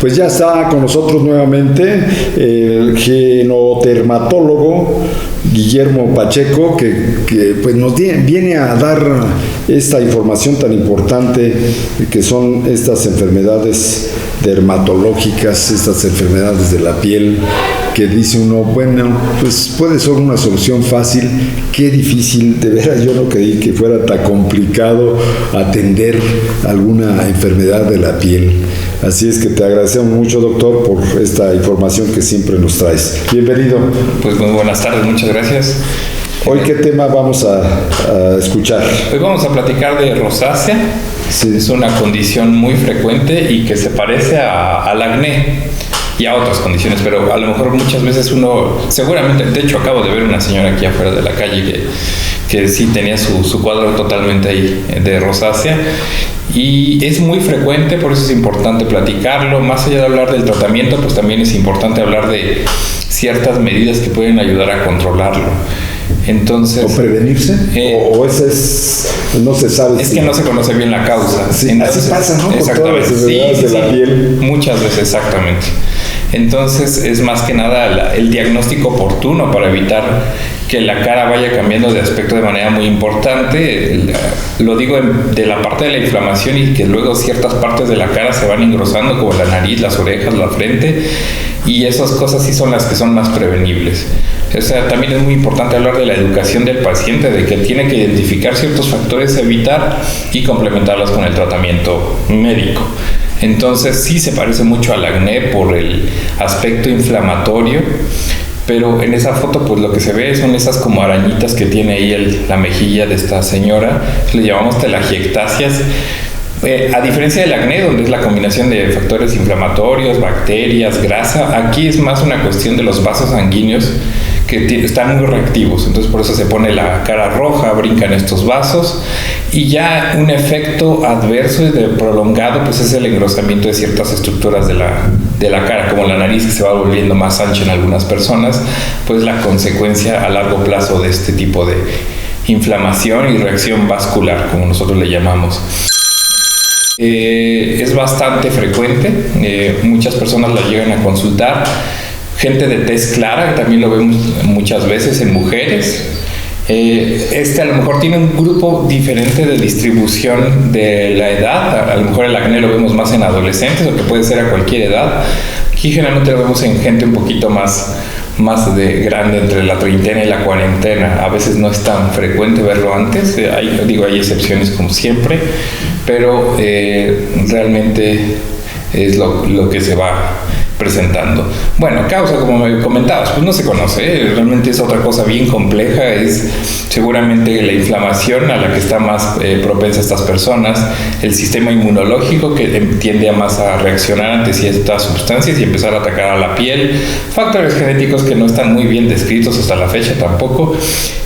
Pues ya está con nosotros nuevamente el genodermatólogo Guillermo Pacheco, que pues nos viene a dar esta información tan importante que son estas enfermedades dermatológicas, estas enfermedades de la piel, que dice uno, bueno, pues puede ser una solución fácil. Qué difícil, de veras yo no creí que fuera tan complicado atender alguna enfermedad de la piel. Así es que te agradecemos mucho, doctor, por esta información que siempre nos traes. Bienvenido. Pues muy buenas tardes, muchas gracias. Hoy, ¿qué tema vamos a escuchar? Hoy vamos a platicar de rosácea. Sí. Es una condición muy frecuente y que se parece al acné y a otras condiciones, pero a lo mejor muchas veces uno, seguramente, de hecho acabo de ver una señora aquí afuera de la calle que sí tenía su cuadro totalmente ahí de rosácea, y es muy frecuente, por eso es importante platicarlo. Más allá de hablar del tratamiento, pues también es importante hablar de ciertas medidas que pueden ayudar a controlarlo. Entonces, ¿o prevenirse? ¿O ese es, no se sabe? Es que no se conoce bien la causa. Sí, entonces, así pasa, ¿no? Exactamente. Con todas las enfermedades de la piel. Muchas veces, exactamente. Entonces, es más que nada el diagnóstico oportuno para evitar que la cara vaya cambiando de aspecto de manera muy importante. Lo digo de la parte de la inflamación, y que luego ciertas partes de la cara se van engrosando, como la nariz, las orejas, la frente, y esas cosas sí son las que son más prevenibles. O sea, también es muy importante hablar de la educación del paciente, de que tiene que identificar ciertos factores a evitar y complementarlos con el tratamiento médico. Entonces sí se parece mucho al acné por el aspecto inflamatorio, pero en esa foto pues lo que se ve son esas como arañitas que tiene ahí la mejilla de esta señora. Le llamamos telangiectasias. A diferencia del acné, donde es la combinación de factores inflamatorios, bacterias, grasa, aquí es más una cuestión de los vasos sanguíneos que están muy reactivos. Entonces por eso se pone la cara roja, brincan estos vasos, y ya un efecto adverso y prolongado pues es el engrosamiento de ciertas estructuras de la cara, como la nariz, que se va volviendo más ancha en algunas personas, pues la consecuencia a largo plazo de este tipo de inflamación y reacción vascular, como nosotros le llamamos. Es bastante frecuente, muchas personas la llegan a consultar. Gente de tez clara, también lo vemos muchas veces en mujeres. A lo mejor tiene un grupo diferente de distribución de la edad. A lo mejor el acné lo vemos más en adolescentes, o que puede ser a cualquier edad. Aquí generalmente lo vemos en gente un poquito más de grande, entre la treintena y la cuarentena. A veces no es tan frecuente verlo antes. Hay excepciones como siempre, pero realmente es lo que se va presentando. Bueno, causa, como me comentabas, pues no se conoce, realmente es otra cosa bien compleja. Es seguramente la inflamación a la que está más propensa estas personas, el sistema inmunológico que tiende más a reaccionar ante ciertas sustancias y empezar a atacar a la piel, factores genéticos que no están muy bien descritos hasta la fecha tampoco,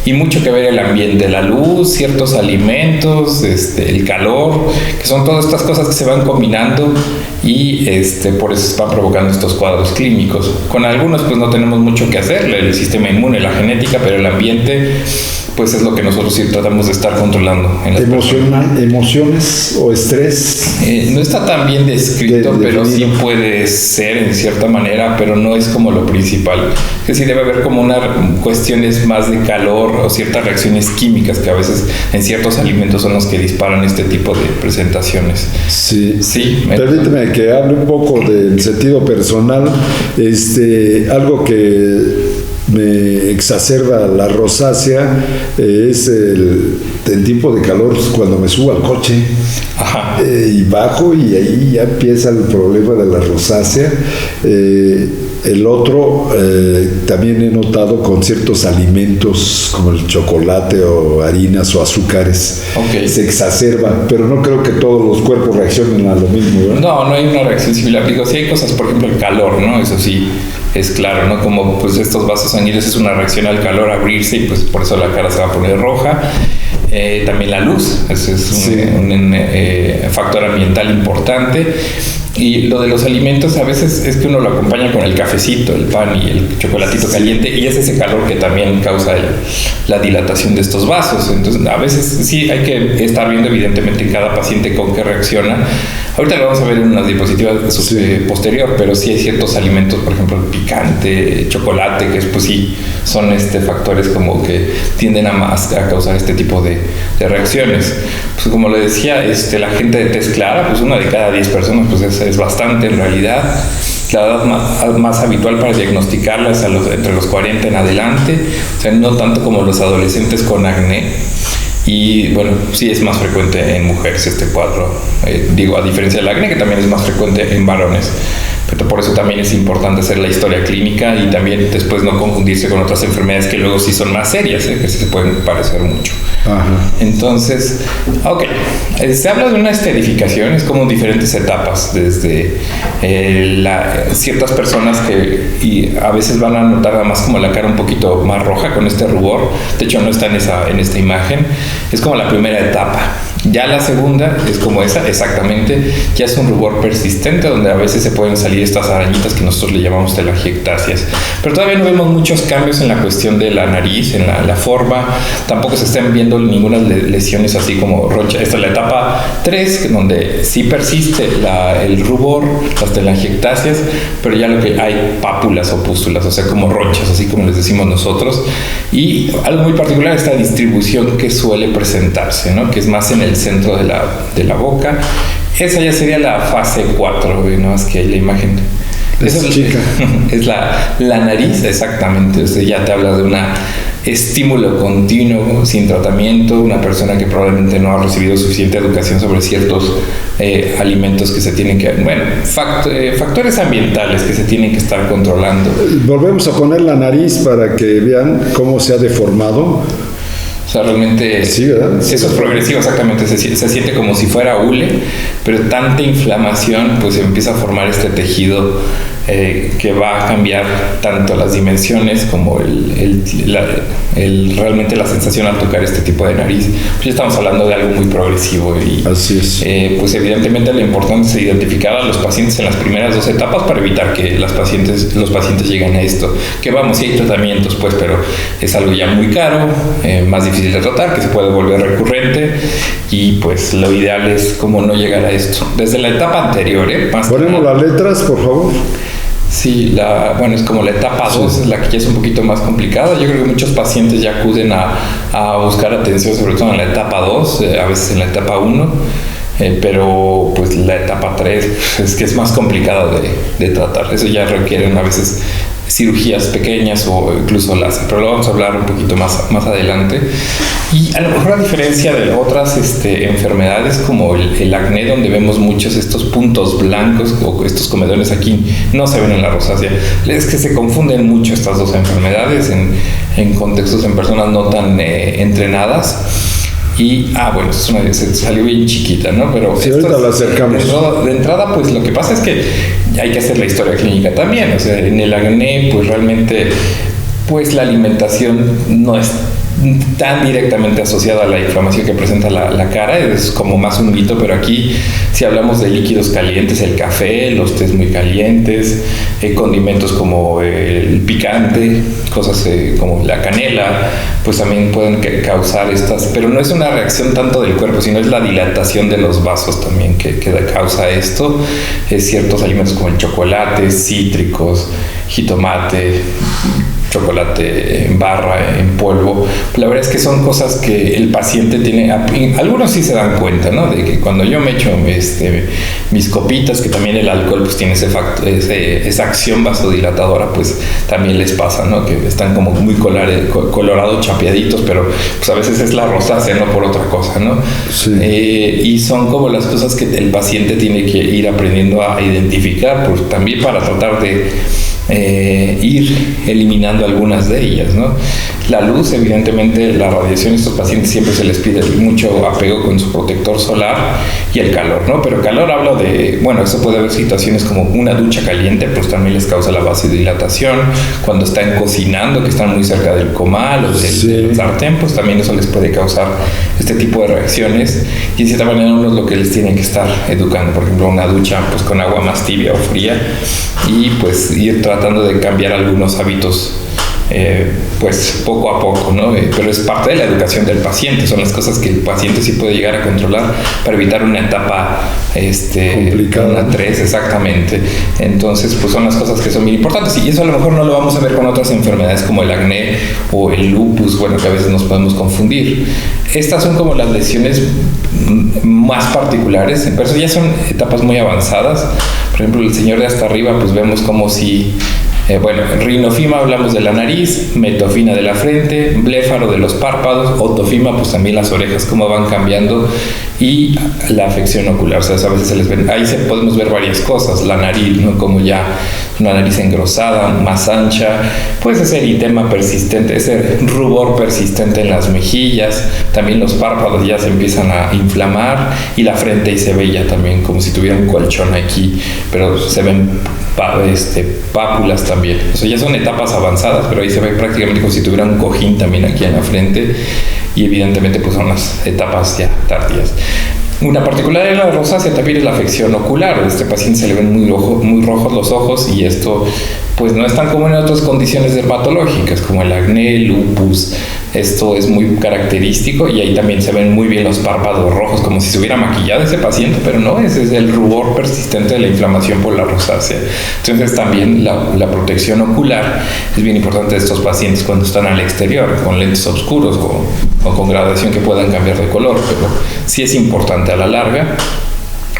y mucho que ver el ambiente, la luz, ciertos alimentos, el calor, que son todas estas cosas que se van combinando, y por eso están provocando estos cuadros clínicos. Con algunos pues no tenemos mucho que hacer, el sistema inmune, la genética, pero el ambiente pues es lo que nosotros sí tratamos de estar controlando. ¿Emociones o estrés? No está tan bien descrito, pero sí puede ser en cierta manera, pero no es como lo principal. Que sí debe haber como cuestiones más de calor o ciertas reacciones químicas que a veces en ciertos alimentos son los que disparan este tipo de presentaciones. Sí. Permíteme que hable un poco del sentido personal. Algo que me exacerba la rosácea es el tipo de calor cuando me subo al coche. Y bajo, y ahí ya empieza el problema de la rosácea. El otro, también he notado con ciertos alimentos como el chocolate o harinas o azúcares, se exacerba, pero no creo que todos los cuerpos reaccionen a lo mismo, ¿verdad? No hay una reacción similar. Digo, sí hay cosas, por ejemplo el calor, ¿no? Eso sí es claro, ¿no? Como pues estos vasos sanguíneos es una reacción al calor, abrirse, y pues por eso la cara se va a poner roja. También la luz, ese es un factor ambiental importante. Y lo de los alimentos a veces es que uno lo acompaña con el cafecito, el pan y el chocolatito caliente, y es ese calor que también causa la dilatación de estos vasos. Entonces a veces sí hay que estar viendo evidentemente en cada paciente con qué reacciona. Ahorita lo vamos a ver en unas diapositivas posterior, pero sí hay ciertos alimentos, por ejemplo el picante, chocolate, que pues sí son factores como que tienden a causar este tipo de reacciones. Pues como le decía, la gente de tez clara, pues 1 de cada 10 personas, pues es bastante en realidad. La edad más habitual para diagnosticarlas entre los 40 en adelante, o sea, no tanto como los adolescentes con acné. Y bueno, sí es más frecuente en mujeres este cuadro, a diferencia del acné, que también es más frecuente en varones. Pero por eso también es importante hacer la historia clínica y también después no confundirse con otras enfermedades que luego sí son más serias, que se pueden parecer mucho. Ajá. Entonces, ok, se habla de una esterificación, es como diferentes etapas, desde ciertas personas que a veces van a notar además como la cara un poquito más roja con este rubor, de hecho no está en esta imagen, es como la primera etapa. Ya la segunda es como esa, exactamente, ya es un rubor persistente donde a veces se pueden salir estas arañitas que nosotros le llamamos telangiectasias. Pero todavía no vemos muchos cambios en la cuestión de la nariz, en la forma, tampoco se están viendo ninguna lesiones así como roncha. Esta es la etapa 3, donde sí persiste el rubor, las telangiectasias, pero ya lo que hay pápulas o pústulas, o sea, como ronchas, así como les decimos nosotros. Y algo muy particular es esta distribución que suele presentarse, ¿no? Que es más en el centro de la boca. Esa ya sería la fase 4, ¿no? Es que hay la imagen. Esa chica. Es la nariz, exactamente. O sea, ya te habla de un estímulo continuo, sin tratamiento, una persona que probablemente no ha recibido suficiente educación sobre ciertos alimentos que se tienen que... Bueno, factores ambientales que se tienen que estar controlando. Volvemos a poner la nariz para que vean cómo se ha deformado. O sea, realmente sí, ¿verdad? Eso es progresivo, exactamente. Se siente como si fuera hule, pero tanta inflamación, pues empieza a formar este tejido que va a cambiar tanto las dimensiones como realmente la sensación al tocar este tipo de nariz. Pues ya estamos hablando de algo muy progresivo y así es. Pues evidentemente lo importante es identificar a los pacientes en las primeras 2 etapas para evitar que los pacientes lleguen a esto. Que vamos, sí hay tratamientos, pues, pero es algo ya muy caro, más difícil de tratar, que se puede volver recurrente y pues lo ideal es como no llegar a esto. Desde la etapa anterior, ponemos las letras, por favor. Sí, es como la etapa 2, es la que ya es un poquito más complicada. Yo creo que muchos pacientes ya acuden a buscar atención, sobre todo en la etapa 2, a veces en la etapa 1, pero pues la etapa 3 es que es más complicada de tratar. Eso ya requieren a veces cirugías pequeñas o incluso láser, pero lo vamos a hablar un poquito más adelante. Y a lo mejor a diferencia de otras enfermedades como el acné, donde vemos muchos estos puntos blancos o estos comedones aquí, no se ven en la rosácea. Es que se confunden mucho estas 2 enfermedades en contextos en personas no tan entrenadas. Y, bueno, se salió bien chiquita, ¿no? Pero sí, ahorita la acercamos. De entrada, pues lo que pasa es que hay que hacer la historia clínica también. O sea, en el acné, pues realmente, pues la alimentación no es tan directamente asociada a la inflamación que presenta la cara, es como más un mito, pero aquí si hablamos de líquidos calientes, el café, los tés muy calientes, condimentos como el picante, cosas como la canela, pues también pueden causar estas, pero no es una reacción tanto del cuerpo, sino es la dilatación de los vasos también que causa esto. Ciertos alimentos como el chocolate, cítricos, jitomate, chocolate en barra, en polvo. La verdad es que son cosas que el paciente tiene, algunos sí se dan cuenta, ¿no? De que cuando yo me echo mis copitas, que también el alcohol pues tiene esa acción vasodilatadora, pues también les pasa, ¿no? Que están como muy colorados, chapeaditos, pero pues a veces es la rosácea, no por otra cosa, ¿no? Sí. Y son como las cosas que el paciente tiene que ir aprendiendo a identificar, pues también para tratar de ir eliminando algunas de ellas, ¿no? La luz, evidentemente, la radiación, a estos pacientes siempre se les pide mucho apego con su protector solar, y el calor, ¿no? Pero calor hablo de, bueno, eso puede haber situaciones como una ducha caliente, pues también les causa la vasodilatación. Cuando están cocinando, que están muy cerca del comal o del sartén, pues también eso les puede causar este tipo de reacciones, y de cierta manera uno es lo que les tiene que estar educando. Por ejemplo, una ducha pues con agua más tibia o fría, y pues ir tratando de cambiar algunos hábitos pues poco a poco, ¿no? Pero es parte de la educación del paciente, son las cosas que el paciente sí puede llegar a controlar para evitar una etapa complicada, una 3, exactamente. Entonces pues son las cosas que son muy importantes, y eso a lo mejor no lo vamos a ver con otras enfermedades como el acné o el lupus, bueno, que a veces nos podemos confundir. Estas son como las lesiones más particulares, pero eso ya son etapas muy avanzadas. Por ejemplo, el señor de hasta arriba, pues vemos como si rinofima hablamos de la nariz, metofina de la frente, bléfaro de los párpados, otofima pues también las orejas cómo van cambiando, y la afección ocular, o sea, a veces se les ven, ahí podemos ver varias cosas, la nariz, ¿no? Como ya una nariz engrosada, más ancha, pues ese eritema persistente, ese rubor persistente en las mejillas, también los párpados ya se empiezan a inflamar, y la frente ahí se ve ya también como si tuviera un colchón aquí, pero se ven pápulas también. O sea, ya son etapas avanzadas, pero ahí se ve prácticamente como si tuviera un cojín también aquí en la frente, y evidentemente pues son las etapas ya tardías. Una particularidad de la rosácea también es la afección ocular. A este paciente se le ven muy rojos los ojos, y esto pues no es tan común en otras condiciones dermatológicas como el acné, el lupus. Esto es muy característico, y ahí también se ven muy bien los párpados rojos, como si se hubiera maquillado ese paciente, pero no, ese es el rubor persistente de la inflamación por la rosácea. Entonces también la protección ocular es bien importante de estos pacientes cuando están al exterior, con lentes oscuros o con gradación que puedan cambiar de color, pero sí es importante a la larga.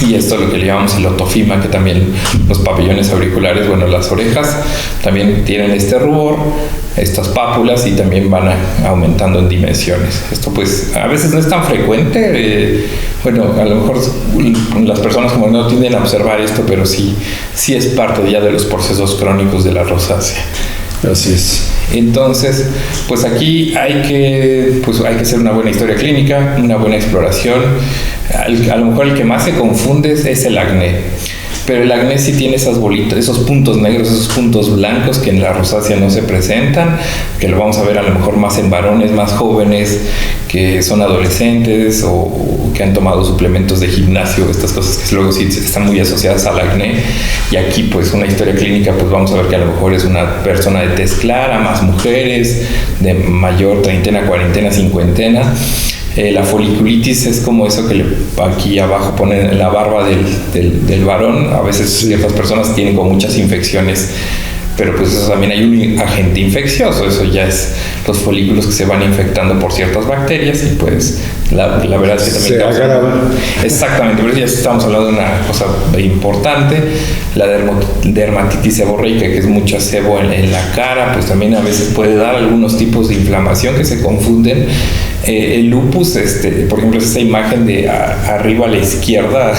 Y esto es lo que le llamamos el otofima, que también los pabellones auriculares, bueno, las orejas también tienen este rubor, estas pápulas, y también van aumentando en dimensiones. Esto pues a veces no es tan frecuente, a lo mejor las personas como no tienden a observar esto, pero sí es parte ya de los procesos crónicos de la rosácea. Así es. Entonces, pues aquí hay que hacer una buena historia clínica, una buena exploración. A lo mejor el que más se confunde es el acné, pero el acné sí tiene esas bolitas, esos puntos negros, esos puntos blancos que en la rosácea no se presentan, que lo vamos a ver a lo mejor más en varones más jóvenes, que son adolescentes o que han tomado suplementos de gimnasio, estas cosas que luego sí están muy asociadas al acné. Y aquí pues una historia clínica, pues vamos a ver que a lo mejor es una persona de tez clara, más mujeres, de mayor treintena, cuarentena, cincuentena. La foliculitis es como eso que aquí abajo ponen en la barba del varón. A veces ciertas personas tienen como muchas infecciones, pero pues eso también hay un agente infeccioso, eso ya es los folículos que se van infectando por ciertas bacterias, y pues la verdad es que también se agravan. Exactamente, pero ya estamos hablando de una cosa importante. La dermatitis seborreica, que es mucho sebo en la cara, pues también a veces puede dar algunos tipos de inflamación que se confunden. El lupus, por ejemplo, es esta imagen de arriba a la izquierda,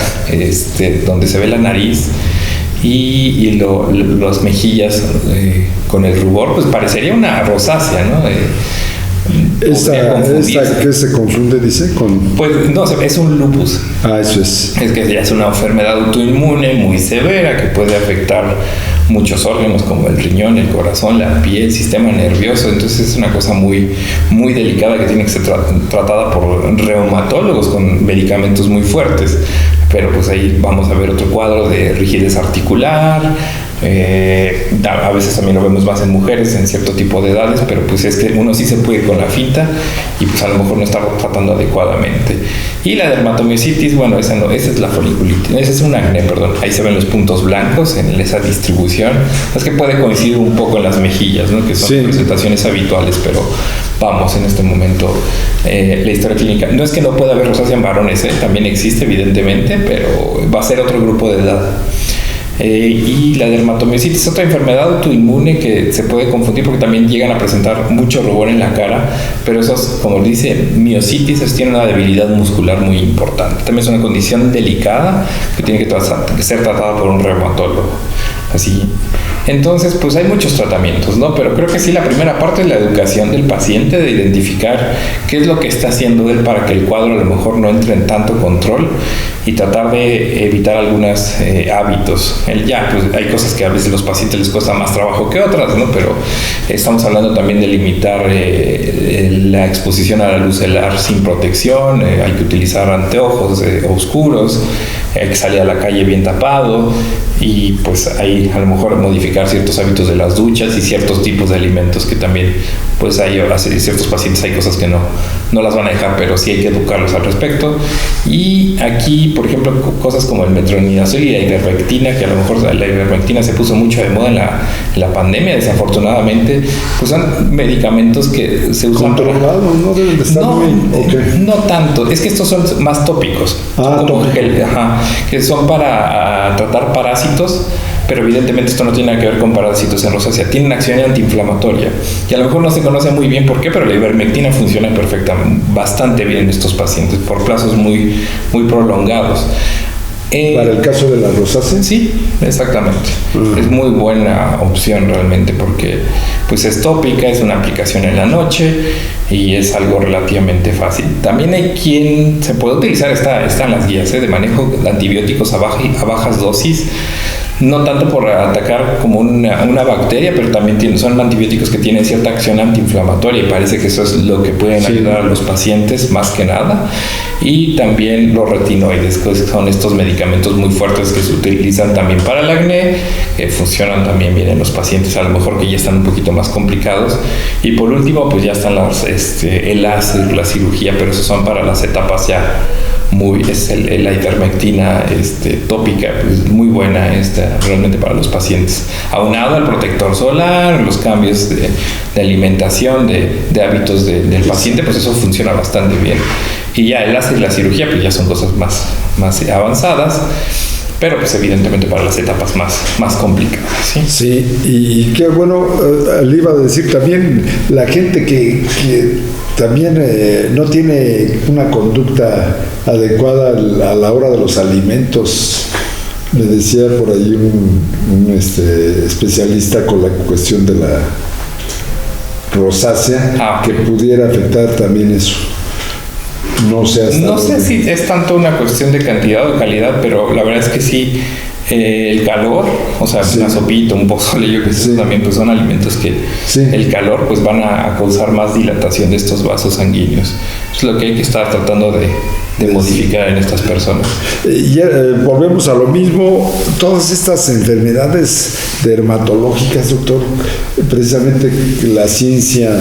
donde se ve la nariz y las mejillas con el rubor, pues parecería una rosácea, ¿no? Esta que se confunde, dice, con... Pues no, es un lupus. Eso es. Es que ya es una enfermedad autoinmune muy severa que puede afectar muchos órganos como el riñón, el corazón, la piel, el sistema nervioso. Entonces es una cosa muy, muy delicada que tiene que ser tratada por reumatólogos con medicamentos muy fuertes. Pero pues ahí vamos a ver otro cuadro de rigidez articular. A veces también lo vemos más en mujeres en cierto tipo de edades, pero pues es que uno sí se puede ir con la finta y pues a lo mejor no está tratando adecuadamente. Y la dermatomiositis, bueno, esa es la foliculitis, ese es un acné, perdón. Ahí se ven los puntos blancos en esa distribución. Es que puede coincidir un poco en las mejillas, ¿no? Que son presentaciones habituales, pero vamos, en este momento la historia clínica. No es que no pueda haber rosácea en varones, también existe evidentemente, pero va a ser otro grupo de edad. Y la dermatomiositis es otra enfermedad autoinmune que se puede confundir porque también llegan a presentar mucho rubor en la cara, pero esos, como dice, miositis, tienen una debilidad muscular muy importante. También es una condición delicada que tiene que ser tratada por un reumatólogo. Así, Entonces, pues hay muchos tratamientos, ¿no? Pero creo que sí, la primera parte es la educación del paciente, de identificar qué es lo que está haciendo él para que el cuadro a lo mejor no entre en tanto control y tratar de evitar algunos hábitos. Pues hay cosas que a veces a los pacientes les cuesta más trabajo que otras, ¿no? Pero estamos hablando también de limitar la exposición a la luz solar sin protección, hay que utilizar anteojos oscuros, hay que salir a la calle bien tapado y pues ahí a lo mejor modificar ciertos hábitos de las duchas y ciertos tipos de alimentos que también pues hay ciertos pacientes, hay cosas que no las van a dejar, pero sí hay que educarlos al respecto. Y aquí, por ejemplo, cosas como el metronidazol y la ivermectina, que a lo mejor la ivermectina se puso mucho de moda en la pandemia, desafortunadamente, pues son medicamentos que se usan controlados, no deben de estar no tanto, es que estos son más tópicos, que son para tratar parásitos, pero evidentemente esto no tiene nada que ver con parásitos en rosácea, tienen acción antiinflamatoria y a lo mejor no se conoce muy bien por qué, pero la ivermectina funciona bastante bien en estos pacientes por plazos muy, muy prolongados. ¿Para el caso de la rosácea? Sí, exactamente. Es muy buena opción realmente porque pues es tópica, es una aplicación en la noche y es algo relativamente fácil. También hay quien se puede utilizar, están las guías de manejo de antibióticos a bajas dosis. No tanto por atacar como una bacteria, pero también son antibióticos que tienen cierta acción antiinflamatoria y parece que eso es lo que pueden ayudar a los pacientes más que nada. Y también los retinoides, que son estos medicamentos muy fuertes que se utilizan también para el acné, que funcionan también bien en los pacientes, a lo mejor que ya están un poquito más complicados. Y por último, pues ya están el láser, la cirugía, pero esos son para las etapas ya la ivermectina tópica, pues muy buena realmente para los pacientes, aunado al protector solar, los cambios de alimentación, de hábitos del paciente, pues eso funciona bastante bien. Y ya el láser y la cirugía pues ya son cosas más avanzadas, pero pues evidentemente para las etapas más complicadas. Sí, y qué bueno, le iba a decir también, la gente que también no tiene una conducta adecuada a la hora de los alimentos. Me decía por ahí un especialista con la cuestión de la rosácea, que pudiera afectar también eso. No sé si es tanto una cuestión de cantidad o calidad, pero la verdad es que sí, el calor, o sea, una sopita, un pozole, yo que sé, también pues son alimentos que el calor pues van a causar más dilatación de estos vasos sanguíneos. Es lo que hay que estar tratando de modificar en estas personas. Volvemos a lo mismo, todas estas enfermedades dermatológicas, doctor, precisamente la ciencia,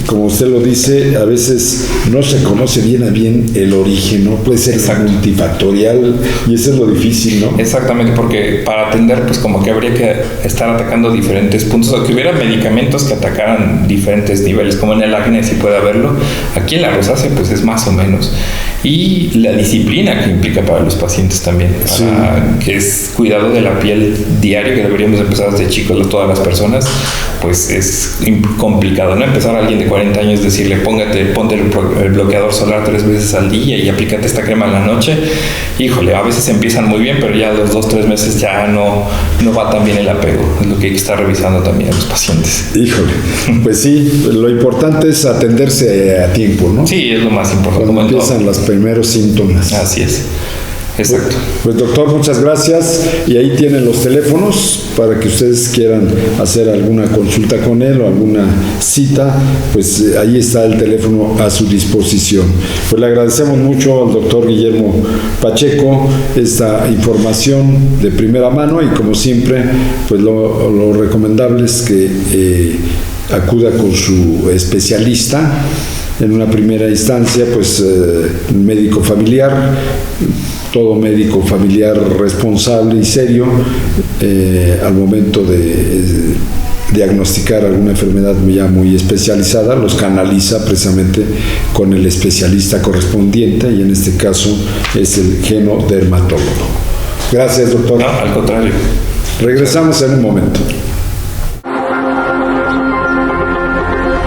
como usted lo dice, a veces no se conoce bien el origen, ¿no? Puede ser multifactorial y eso es lo difícil, ¿no? Exactamente, porque para atender pues como que habría que estar atacando diferentes puntos, o que hubiera medicamentos que atacaran diferentes niveles, como en el acné si puede haberlo, aquí en la rosácea pues es más o menos. Y la disciplina que implica para los pacientes también, que es cuidado de la piel diario, que deberíamos empezar desde chicos todas las personas, pues es complicado, ¿no? Empezar a alguien de 40 años, decirle ponte el bloqueador solar 3 veces al día y aplícate esta crema en la noche. Híjole, a veces empiezan muy bien, pero ya a los 2-3 meses ya no va tan bien el apego. Es lo que hay que estar revisando también a los pacientes. Híjole, pues sí, lo importante es atenderse a tiempo, ¿no? Sí, es lo más importante. Cuando empiezan los primeros síntomas. Así es. Exacto. Pues doctor, muchas gracias, y ahí tienen los teléfonos para que ustedes quieran hacer alguna consulta con él o alguna cita, pues ahí está el teléfono a su disposición. Pues le agradecemos mucho al doctor Guillermo Pacheco esta información de primera mano, y como siempre pues lo recomendable es que acuda con su especialista. En una primera instancia, pues médico familiar, todo médico familiar responsable y serio, al momento de diagnosticar alguna enfermedad ya muy especializada, los canaliza precisamente con el especialista correspondiente, y en este caso es el genodermatólogo. Gracias, doctor. No, al contrario. Regresamos en un momento.